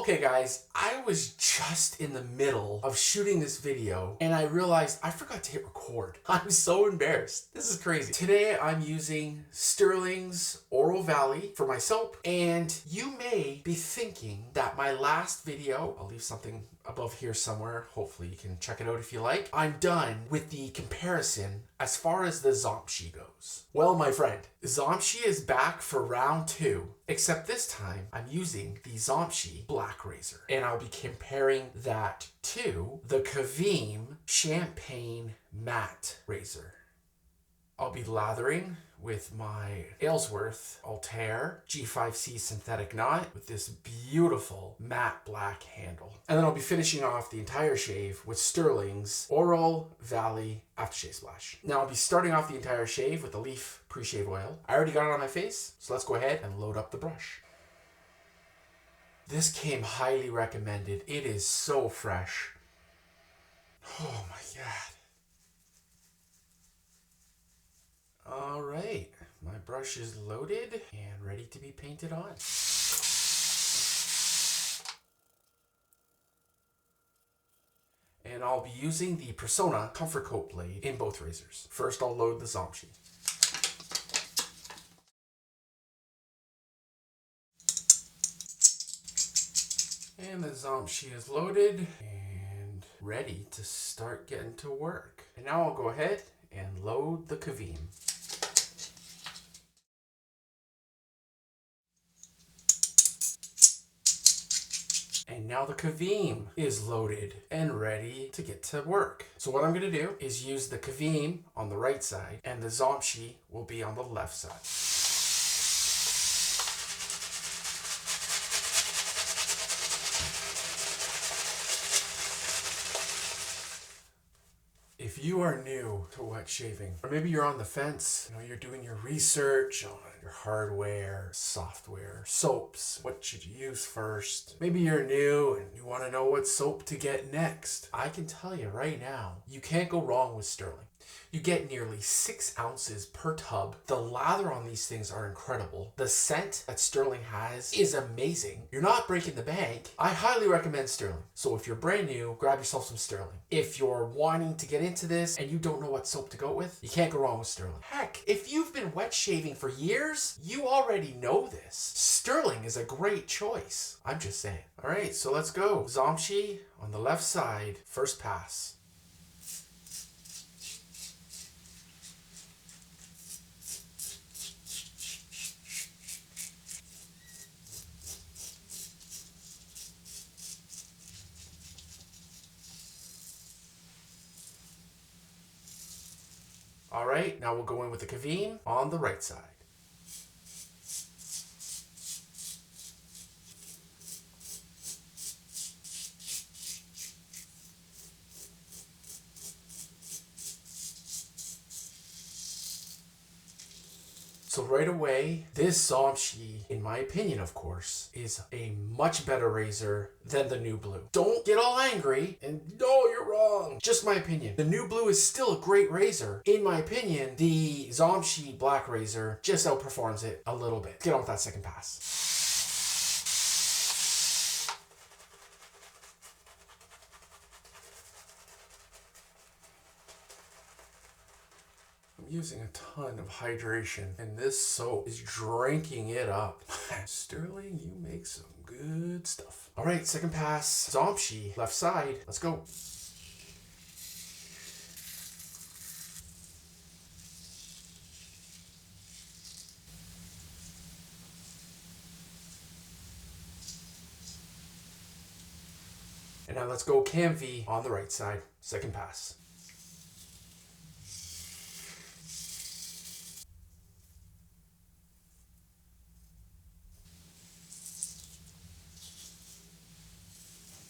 Okay guys, I was just in the middle of shooting this video and I realized I forgot to hit record. I'm so embarrassed. This is crazy. Today I'm using Sterling's ORO Valley for my soap, and you may be thinking that my last video, I'll leave something above here somewhere, hopefully you can check it out if you like, I'm done with the comparison as far as the Zomchi goes. Well, my friend, Zomchi is back for round 2, except this time I'm using the Zomchi black razor, and I'll be comparing that to the Caveem champagne matte razor. I'll be lathering with my Aylsworth Altare G5C synthetic knot with this beautiful matte black handle. And then I'll be finishing off the entire shave with Sterling's ORO Valley aftershave splash. Now I'll be starting off the entire shave with the leaf pre-shave oil. I already got it on my face, so let's go ahead and load up the brush. This came highly recommended. It is so fresh. Oh my God. All right, my brush is loaded and ready to be painted on. And I'll be using the Persona Comfort Coat blade in both razors. First, I'll load the Zomchi. And the Zomchi is loaded and ready to start getting to work. And now I'll go ahead and load the Caveem. And now the Caveem is loaded and ready to get to work. So what I'm going to do is use the Caveem on the right side and the Zomchi will be on the left side. If you are new to wet shaving, or maybe you're on the fence, you're doing your research on your hardware, software, soaps, what should you use first? Maybe you're new and you want to know what soap to get next. I can tell you right now, you can't go wrong with Sterling. You get nearly 6 ounces per tub. The lather on these things are incredible. The scent that Sterling has is amazing. You're not breaking the bank. I highly recommend Sterling. So if you're brand new, grab yourself some Sterling. If you're wanting to get into this and you don't know what soap to go with, you can't go wrong with Sterling. Heck, if you've been wet shaving for years, you already know this. Sterling is a great choice. I'm just saying. All right, so let's go. Zomchi on the left side, first pass. All right, now we'll go in with the Caveem on the right side. So right away, this Zomchi, in my opinion, of course, is a much better razor than the new blue. Don't get all angry and, no, you're wrong. Just my opinion. The new blue is still a great razor. In my opinion, the Zomchi black razor just outperforms it a little bit. Get on with that second pass. I'm using a ton of hydration and this soap is drinking it up. Sterling, you make some good stuff. All right, second pass, Zomchi, left side, let's go. And now let's go Caveem on the right side, second pass.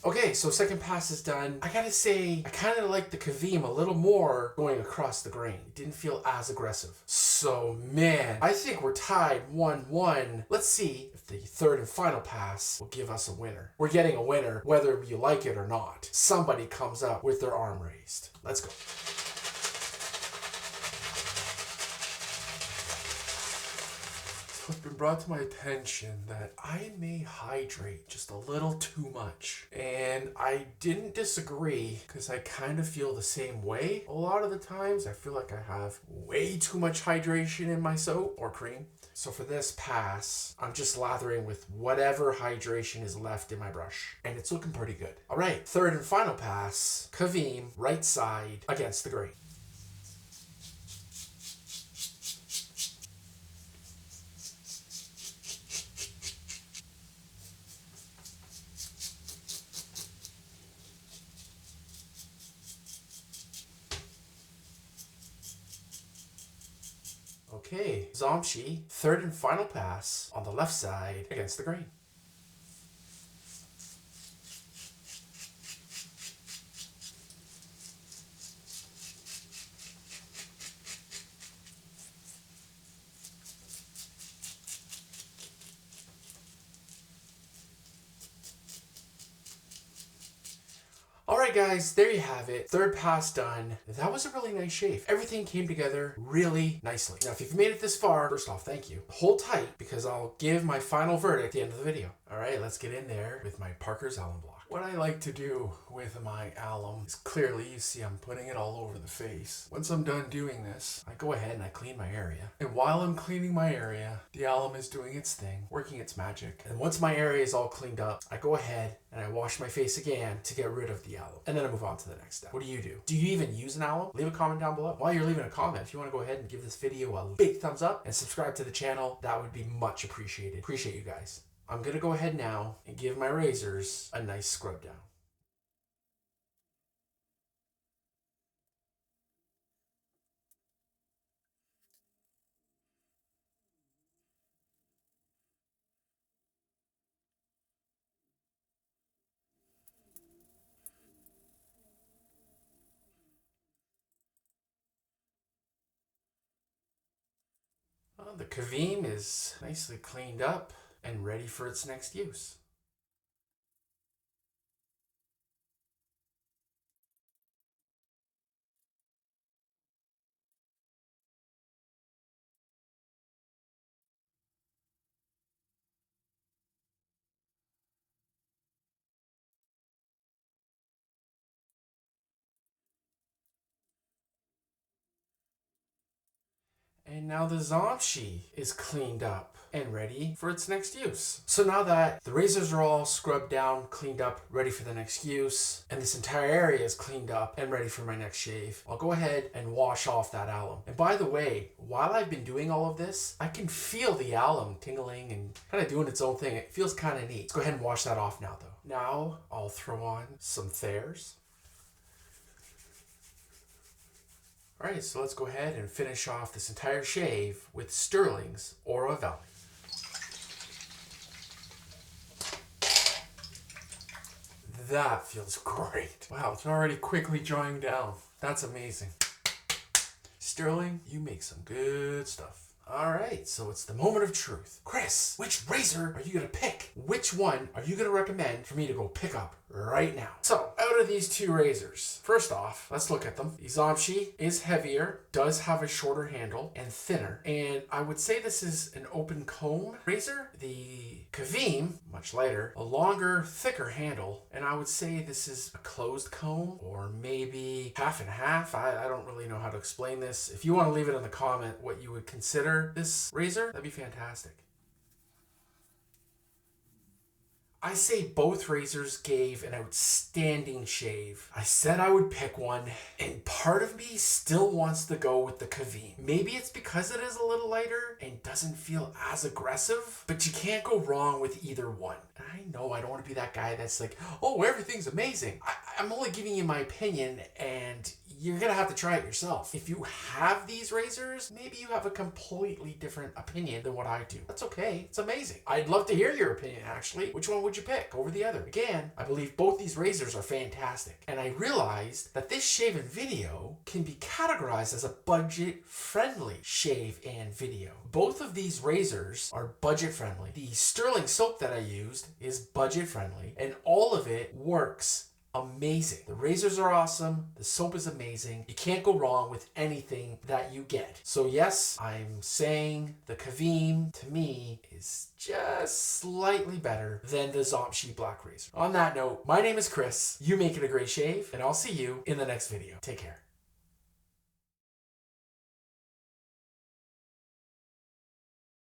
Okay, so second pass is done. I gotta say, I kind of like the Caveem a little more going across the grain. It didn't feel as aggressive. So, man, I think we're tied 1-1. Let's see if the third and final pass will give us a winner. We're getting a winner whether you like it or not. Somebody comes up with their arm raised. Let's go. It's been brought to my attention that I may hydrate just a little too much. And I didn't disagree because I kind of feel the same way. A lot of the times I feel like I have way too much hydration in my soap or cream. So for this pass, I'm just lathering with whatever hydration is left in my brush. And it's looking pretty good. All right, third and final pass, Caveem, right side against the grain. Okay, Zomchi, third and final pass on the left side against the grain. Alright guys, there you have it. Third pass done. That was a really nice shave. Everything came together really nicely. Now if you've made it this far, first off, thank you. Hold tight because I'll give my final verdict at the end of the video. Alright, let's get in there with my Parker's alum block. What I like to do with my alum is clearly, you see I'm putting it all over the face. Once I'm done doing this, I go ahead and I clean my area. And while I'm cleaning my area, the alum is doing its thing, working its magic. And once my area is all cleaned up, I go ahead and I wash my face again to get rid of the alum. And then I move on to the next step. What do? Do you even use an alum? Leave a comment down below. While you're leaving a comment, if you want to go ahead and give this video a big thumbs up and subscribe to the channel, that would be much appreciated. Appreciate you guys. I'm going to go ahead now and give my razors a nice scrub down. Well, the Caveem is nicely cleaned up and ready for its next use. And now the Zomchi is cleaned up and ready for its next use. So now that the razors are all scrubbed down, cleaned up, ready for the next use, and this entire area is cleaned up and ready for my next shave, I'll go ahead and wash off that alum. And by the way, while I've been doing all of this, I can feel the alum tingling and kind of doing its own thing. It feels kind of neat. Let's go ahead and wash that off now though. Now I'll throw on some Thayers. Alright, so let's go ahead and finish off this entire shave with Sterling's ORO Valley. That feels great. Wow, it's already quickly drying down. That's amazing. Sterling, you make some good stuff. Alright, so it's the moment of truth. Chris, which razor are you going to pick? Which one are you going to recommend for me to go pick up right now? So, out of these two razors, first off, let's look at them. The Zomchi is heavier, does have a shorter handle, and thinner. And I would say this is an open comb razor. The Caveem, much lighter, a longer, thicker handle. And I would say this is a closed comb, or maybe half and half. I don't really know how to explain this. If you want to leave it in the comment what you would consider this razor, that'd be fantastic. I say both razors gave an outstanding shave. I said I would pick one, and part of me still wants to go with the Caveem. Maybe it's because it is a little lighter and doesn't feel as aggressive, but you can't go wrong with either one. And I know I don't want to be that guy that's like, oh, everything's amazing. I'm only giving you my opinion, and you're gonna have to try it yourself. If you have these razors, maybe you have a completely different opinion than what I do. That's okay, it's amazing. I'd love to hear your opinion actually. Which one would you pick over the other? Again, I believe both these razors are fantastic. And I realized that this shave and video can be categorized as a budget-friendly shave and video. Both of these razors are budget-friendly. The Sterling soap that I used is budget-friendly, and all of it works amazing. The razors are awesome. The soap is amazing. You can't go wrong with anything that you get. So yes, I'm saying the Caveem to me is just slightly better than the Zomchi black razor. On that note, my name is Chris. You make it a great shave, and I'll see you in the next video. Take care.